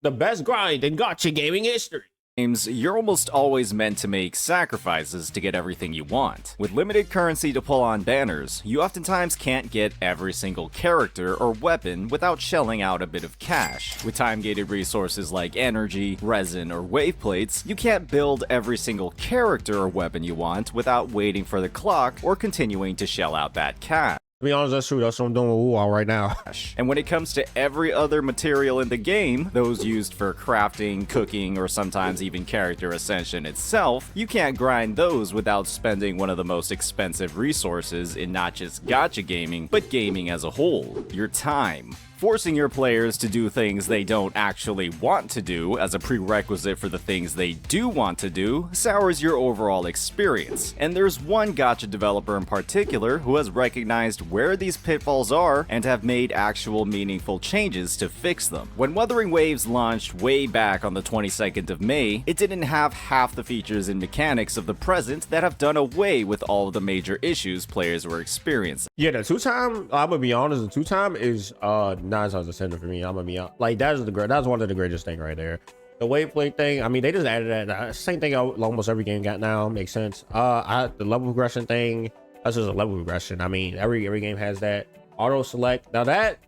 The best grind in Gacha gaming history. Games, you're almost always meant to make sacrifices to get everything you want. With limited currency to pull on banners, you oftentimes can't get every single character or weapon without shelling out a bit of cash. With time-gated resources like energy, resin, or wave plates, you can't build every single character or weapon you want without waiting for the clock or continuing to shell out that cash. To be honest, that's true. That's what I'm doing with wuwa right now. And when it comes to every other material in the game, those used for crafting, cooking, or sometimes even character ascension itself, you can't grind those without spending one of the most expensive resources in not just gacha gaming, but gaming as a whole, your time. Forcing your players to do things they don't actually want to do as a prerequisite for the things they do want to do sours your overall experience. And there's one gacha developer in particular who has recognized where these pitfalls are and have made actual meaningful changes to fix them. When Wuthering Waves launched way back on the 22nd of May, it didn't have half the features and mechanics of the present that have done away with all of the major issues players were experiencing. Yeah, the two-time, I'm gonna be honest, the two-time is 9 times a center for me. I'm gonna be honest. Like, that's one of the greatest thing right there. The wave plate thing, I mean, they just added that. Same thing almost every game got now. Makes sense. The level progression thing, that's just a level progression. I mean, every game has that. Auto select. Now that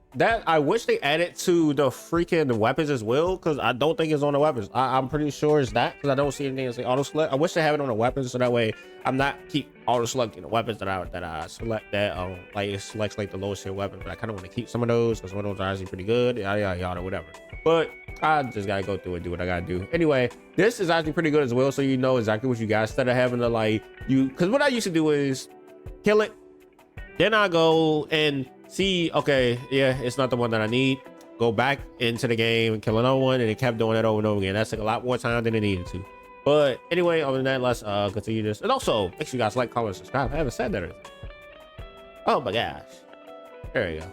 I wish they added to the freaking weapons as well, because I don't think it's on the weapons. I'm pretty sure it's that, because I don't see anything that say auto select. I wish they have it on the weapons, so that way I'm not keep auto selecting the weapons that I select that like it selects like the lowest tier weapons. But I kind of want to keep some of those because some of those are actually pretty good. Yada whatever. But I just gotta go through and do what I gotta do. Anyway, this is actually pretty good as well, so you know exactly what you got instead of having to like because what I used to do is kill it, then I go and see, okay, yeah, it's not the one that I need. Go back into the game and kill another one, and it kept doing that over and over again. That took a lot more time than it needed to. But anyway, other than that, let's continue this. And also, make sure you guys like, comment, subscribe. I haven't said that. Oh my gosh. There you go.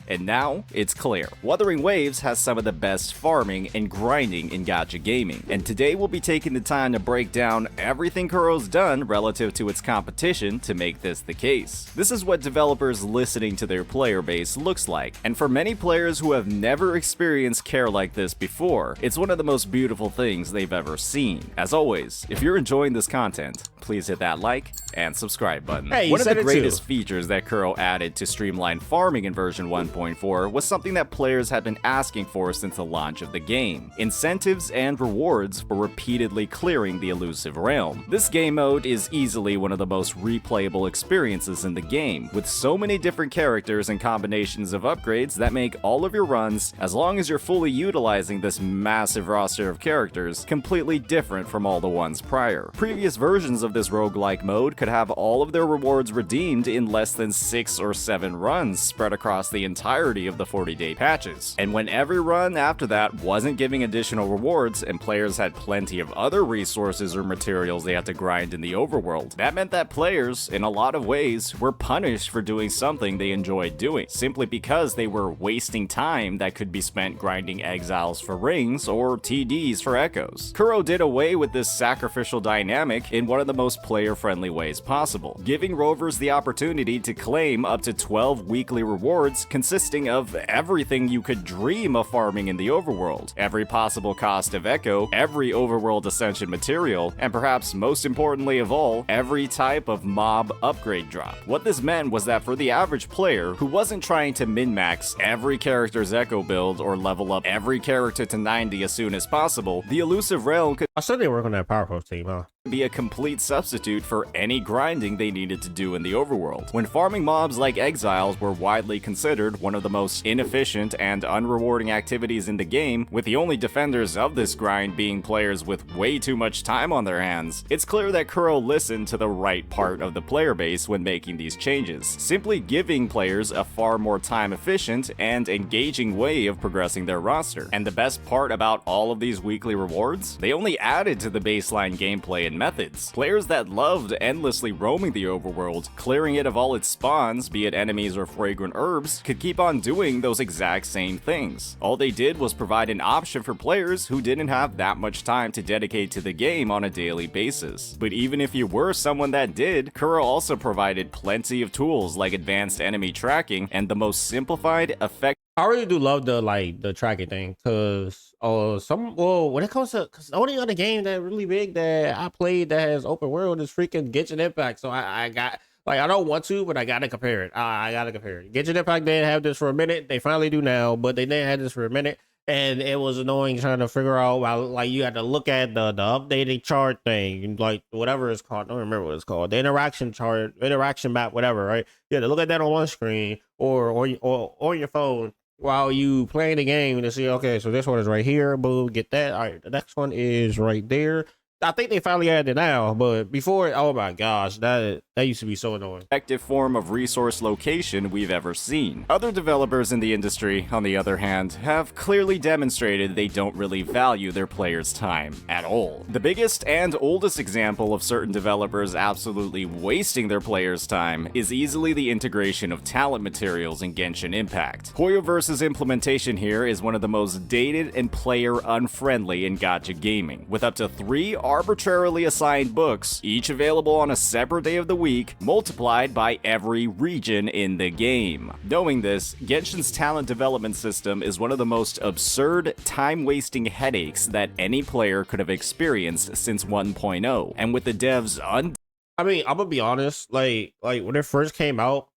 And now, it's clear. Wuthering Waves has some of the best farming and grinding in gacha gaming, and today we'll be taking the time to break down everything Kuro's done relative to its competition to make this the case. This is what developers listening to their player base looks like, and for many players who have never experienced care like this before, it's one of the most beautiful things they've ever seen. As always, if you're enjoying this content, please hit that like and subscribe button. Hey, one of the greatest features that Kuro added to streamline farming in version 1.4 was something that players had been asking for since the launch of the game: incentives and rewards for repeatedly clearing the elusive realm. This game mode is easily one of the most replayable experiences in the game, with so many different characters and combinations of upgrades that make all of your runs, as long as you're fully utilizing this massive roster of characters, completely different from all the ones prior. Previous versions of this roguelike mode could have all of their rewards redeemed in less than 6 or 7 runs spread across the entirety of the 40-day patches. And when every run after that wasn't giving additional rewards and players had plenty of other resources or materials they had to grind in the overworld, that meant that players, in a lot of ways, were punished for doing something they enjoyed doing, simply because they were wasting time that could be spent grinding exiles for rings or TDs for echoes. Kuro did away with this sacrificial dynamic in one of the most player-friendly ways possible, giving rovers the opportunity to claim up to 12 weekly rewards consisting of everything you could dream of farming in the overworld, every possible cost of echo, every overworld ascension material, and perhaps most importantly of all, every type of mob upgrade drop. What this meant was that for the average player who wasn't trying to min-max every character's echo build or level up every character to 90 as soon as possible, the elusive realm could I said they work on that powerful team, huh? be a complete substitute for any grinding they needed to do in the overworld. When farming mobs like exiles were widely considered one of the most inefficient and unrewarding activities in the game, with the only defenders of this grind being players with way too much time on their hands, it's clear that Kuro listened to the right part of the player base when making these changes, simply giving players a far more time-efficient and engaging way of progressing their roster. And the best part about all of these weekly rewards? They only added to the baseline gameplay and methods. Players that loved endlessly roaming the overworld, clearing it of all its spawns, be it enemies or fragrant herbs, could keep on doing those exact same things. All they did was provide an option for players who didn't have that much time to dedicate to the game on a daily basis. But even if you were someone that did, Kuro also provided plenty of tools like advanced enemy tracking and the most simplified, effective I really do love the tracking thing, cause when it comes to, cause the only other game that really big that I played that has open world is freaking Genshin Impact. So I got, like, I don't want to, but I gotta compare it. I gotta compare it. Genshin Impact didn't have this for a minute. They finally do now, but they didn't have this for a minute. And it was annoying trying to figure out, well, like, you had to look at the updated chart thing, like whatever it's called. I don't remember what it's called. The interaction chart, interaction map, whatever, right? You had to look at that on one screen or on your phone while you playing the game to see, okay, so this one is right here, boom, get that. All right, the next one is right there. I think they finally added it now, but before, oh my gosh, that used to be so annoying. Effective form of resource location we've ever seen. Other developers in the industry, on the other hand, have clearly demonstrated they don't really value their players' time at all. The biggest and oldest example of certain developers absolutely wasting their players' time is easily the integration of talent materials in Genshin Impact. Hoyoverse's implementation here is one of the most dated and player-unfriendly in gacha gaming, with up to 3 arbitrarily assigned books, each available on a separate day of the week, multiplied by every region in the game. Knowing this, Genshin's talent development system is one of the most absurd, time-wasting headaches that any player could have experienced since 1.0, and with the devs I mean, I'm gonna be honest, like when it first came out,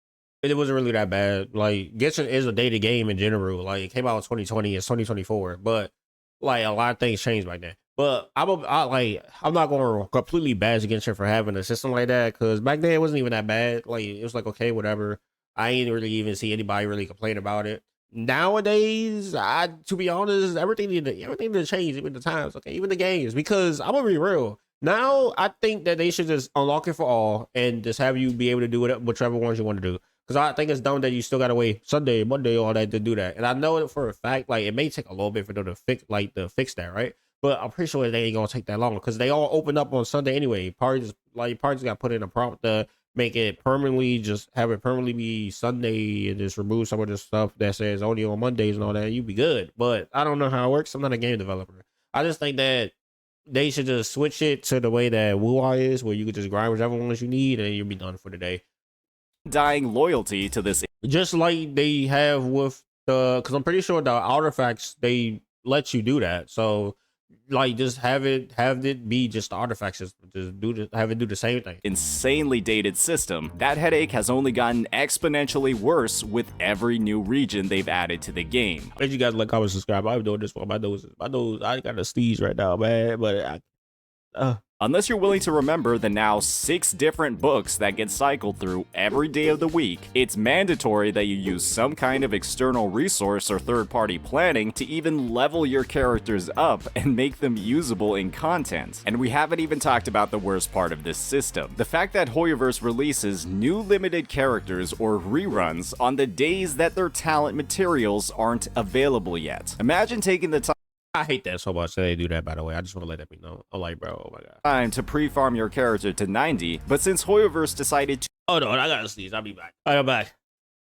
it wasn't really that bad. Like, Genshin is a dated game in general. Like, it came out in 2020, it's 2024, but like a lot of things changed by then. But I'm not going to completely bash Genshin for having a system like that, because back then it wasn't even that bad. Like, it was like, okay, whatever. I ain't really even see anybody really complain about it. Nowadays, to be honest, everything need to change, even the times, okay, even the games. Because I'm gonna be real. Now I think that they should just unlock it for all and just have you be able to do whichever ones you want to do. Because I think it's dumb that you still gotta wait Sunday, Monday, all that to do that. And I know it for a fact, like, it may take a little bit for them to fix that, right? But I'm pretty sure they ain't gonna take that long because they all open up on Sunday anyway. Parties got put in a prompt to make it permanently, just have it permanently be Sunday and just remove some of the stuff that says only on Mondays and all that. You'd be good. But I don't know how it works. I'm not a game developer. I just think that they should just switch it to the way that wuwa is, where you could just grind whichever ones you need and you'll be done for the day. Undying loyalty to this, just like they have with because I'm pretty sure the artifacts, they let you do that. So, like, just have it be just the artifacts, just have it do the same thing. Insanely dated system, that headache has only gotten exponentially worse with every new region they've added to the game. If you guys like, comment, subscribe. I'm doing this for my nose. I got a sneeze right now, man. But Unless you're willing to remember the now 6 different books that get cycled through every day of the week, it's mandatory that you use some kind of external resource or third-party planning to even level your characters up and make them usable in content. And we haven't even talked about the worst part of this system. The fact that Hoyoverse releases new limited characters or reruns on the days that their talent materials aren't available yet. Imagine taking the time I hate that so much that they do that, by the way. I just want to let that be known. I'm like, bro, oh my god. To pre-farm your character to 90, but since Hoyoverse decided to hold on, I gotta sneeze. I'll be back. I'm back.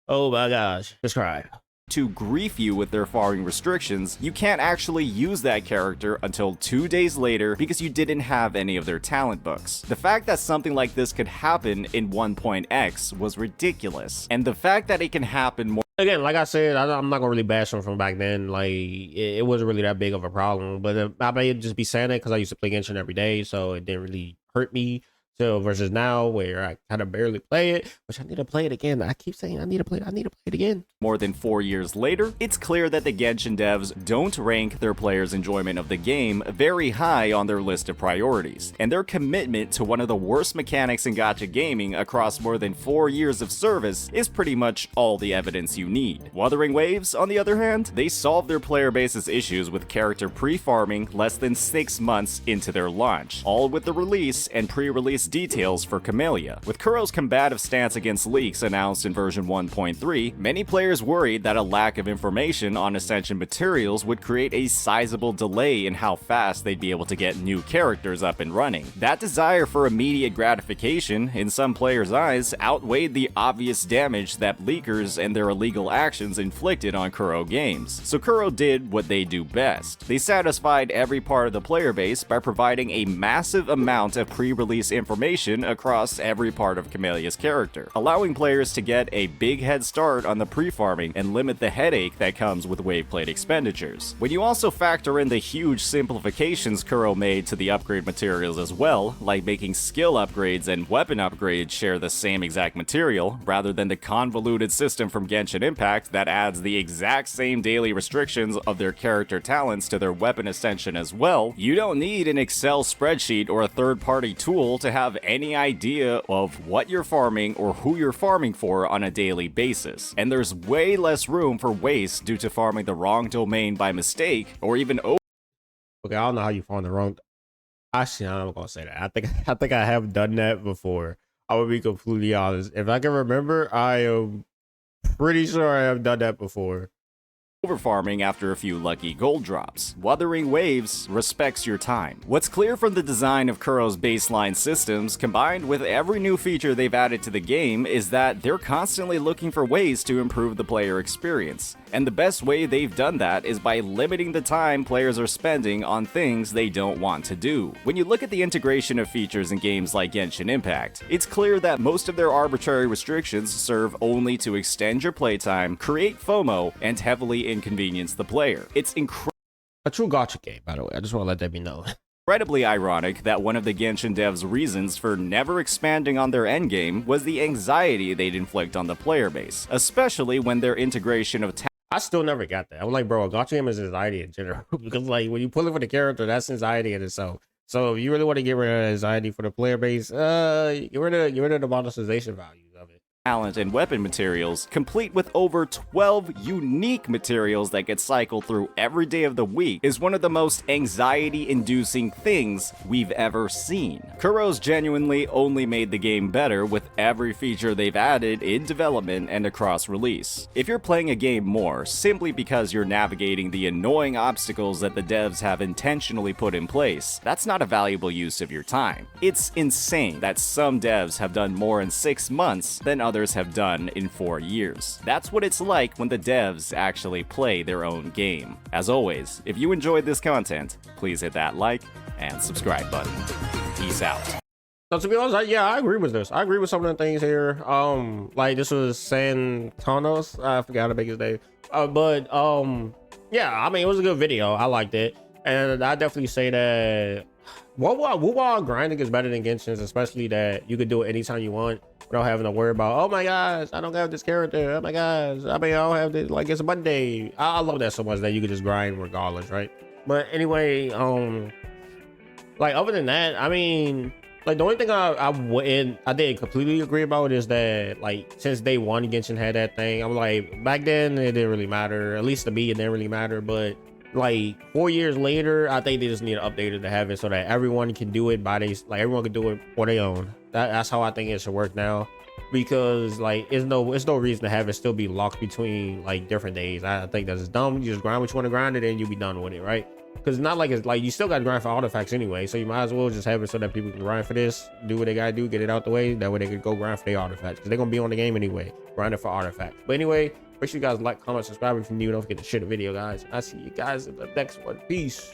Oh my gosh. Subscribe. To grief you with their farming restrictions, you can't actually use that character until 2 days later because you didn't have any of their talent books. The fact that something like this could happen in 1.x was ridiculous, and the fact that it can happen more. Again, like I said, I'm not gonna really bash them from back then. Like, it wasn't really that big of a problem, but I may just be saying it because I used to play Genshin every day, so it didn't really hurt me. So versus now, where I kind of barely play it, which I need to play it again. I keep saying I need to play it again. More than 4 years later, it's clear that the Genshin devs don't rank their players' enjoyment of the game very high on their list of priorities, and their commitment to one of the worst mechanics in gacha gaming across more than 4 years of service is pretty much all the evidence you need. Wuthering Waves, on the other hand, they solved their player base's issues with character pre-farming less than 6 months into their launch, all with the release and pre-release details for Camellia. With Kuro's combative stance against leaks announced in version 1.3, many players worried that a lack of information on Ascension materials would create a sizable delay in how fast they'd be able to get new characters up and running. That desire for immediate gratification, in some players' eyes, outweighed the obvious damage that leakers and their illegal actions inflicted on Kuro games. So Kuro did what they do best. They satisfied every part of the player base by providing a massive amount of pre-release information information across every part of Camellia's character, allowing players to get a big head start on the pre-farming and limit the headache that comes with wave plate expenditures. When you also factor in the huge simplifications Kuro made to the upgrade materials as well, like making skill upgrades and weapon upgrades share the same exact material, rather than the convoluted system from Genshin Impact that adds the exact same daily restrictions of their character talents to their weapon ascension as well, you don't need an Excel spreadsheet or a third-party tool to have any idea of what you're farming or who you're farming for on a daily basis. And there's way less room for waste due to farming the wrong domain by mistake or even Okay, I don't know how you farm the wrong. Actually, I'm not gonna say that. I think I have done that before. I would be completely honest. If I can remember, I am pretty sure I have done that before. overfarming after a few lucky gold drops. Wuthering Waves respects your time. What's clear from the design of Kuro's baseline systems, combined with every new feature they've added to the game, is that they're constantly looking for ways to improve the player experience. And the best way they've done that is by limiting the time players are spending on things they don't want to do. When you look at the integration of features in games like Genshin Impact, it's clear that most of their arbitrary restrictions serve only to extend your playtime, create FOMO, and heavily inconvenience the player. It's A true gacha game, by the way. I just want to let that be known. incredibly ironic that one of the Genshin devs' reasons for never expanding on their endgame was the anxiety they'd inflict on the player base, especially when their integration of I still never got that. I'm like, bro, a gacha game is anxiety in general. Because like when you pull it for the character, that's anxiety in itself. So if you really want to get rid of anxiety for the player base, get rid of the monetization values of it. talent and weapon materials, complete with over 12 unique materials that get cycled through every day of the week, is one of the most anxiety-inducing things we've ever seen. Kuro's genuinely only made the game better with every feature they've added in development and across release. If you're playing a game more simply because you're navigating the annoying obstacles that the devs have intentionally put in place, that's not a valuable use of your time. It's insane that some devs have done more in 6 months than others have done in 4 years. That's what it's like when the devs actually play their own game. As always, if you enjoyed this content, please hit that like and subscribe button. Peace out. So to be honest, I agree with this. I agree with some of the things here. Like this was Santanos. I forgot how to make his name. Yeah, I mean it was a good video. I liked it, and I definitely say that wuwa grinding is better than Genshin's, especially that you could do it anytime you want without having to worry about, oh my gosh, I don't have this character. Oh my gosh, I mean I don't have this. Like it's a Monday. I love that so much that you could just grind regardless, right? But anyway, like other than that, I mean. Like the only thing I didn't completely agree about is that like since day one Genshin had that thing. I'm like back then it didn't really matter. At least to me it didn't really matter. But like 4 years later, I think they just need to update it to have it so that everyone can do it by everyone can do it for their own. That's how I think it should work now. Because like it's no reason to have it still be locked between like different days. I think that's dumb. You just grind what you want to grind it and you'll be done with it, right? Because it's not like it's like you still got to grind for artifacts anyway, so you might as well just have it so that people can grind for this, do what they gotta do, get it out the way. That way they can go grind for their artifacts because they're gonna be on the game anyway, grinding for artifacts. But anyway, make sure you guys like, comment, subscribe if you're new. Don't forget to share the video, guys. I'll see you guys in the next one. Peace.